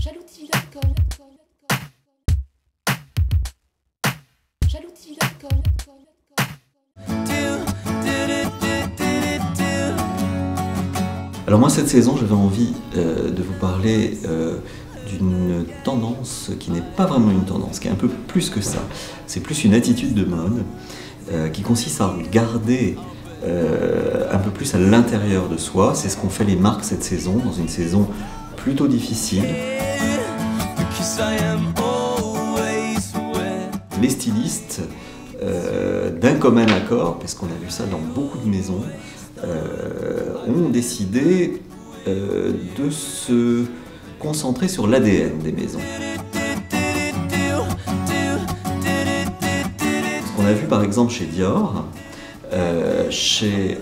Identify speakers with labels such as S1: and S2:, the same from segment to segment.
S1: Jalousie l'alcool. Jalousie l'alcool.
S2: Alors moi cette saison j'avais envie de vous parler d'une tendance qui n'est pas vraiment une tendance, qui est un peu plus que ça. C'est plus une attitude de mode qui consiste à regarder un peu plus à l'intérieur de soi. C'est ce qu'ont fait les marques cette saison, dans une saison plutôt difficile. Les stylistes, d'un commun accord, parce qu'on a vu ça dans beaucoup de maisons, ont décidé de se concentrer sur l'ADN des maisons. Ce qu'on a vu par exemple chez Dior, chez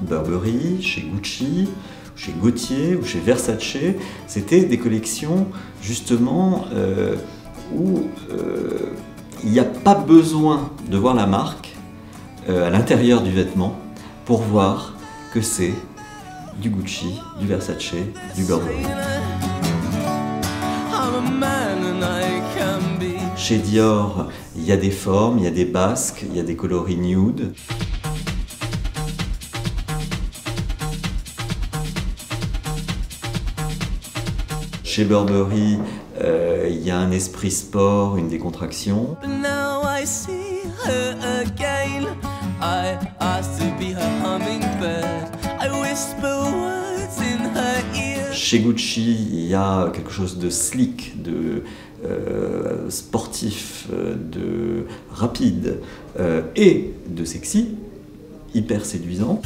S2: Burberry, chez Gucci, chez Gaultier ou chez Versace, c'était des collections justement où il n'y a pas besoin de voir la marque à l'intérieur du vêtement pour voir que c'est du Gucci, du Versace, du Burberry. Chez Dior, il y a des formes, il y a des basques, il y a des coloris nude. Chez Burberry, il y a un esprit sport, une décontraction. Chez Gucci, il y a quelque chose de slick, de sportif, de rapide et de sexy, hyper séduisant.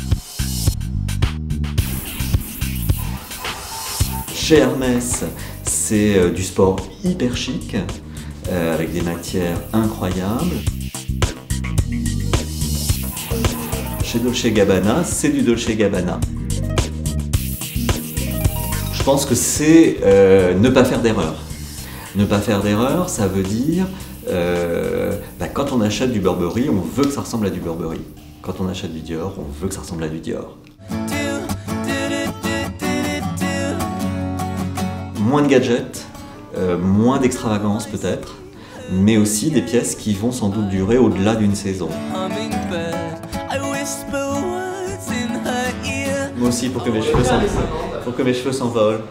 S2: Chez Hermès, c'est du sport hyper chic, avec des matières incroyables. Chez Dolce & Gabbana, c'est du Dolce & Gabbana. Je pense que c'est ne pas faire d'erreur. Ne pas faire d'erreur, ça veut dire quand on achète du Burberry, on veut que ça ressemble à du Burberry. Quand on achète du Dior, on veut que ça ressemble à du Dior. Moins de gadgets, moins d'extravagance peut-être, mais aussi des pièces qui vont sans doute durer au-delà d'une saison. Moi aussi, pour que mes cheveux s'envolent.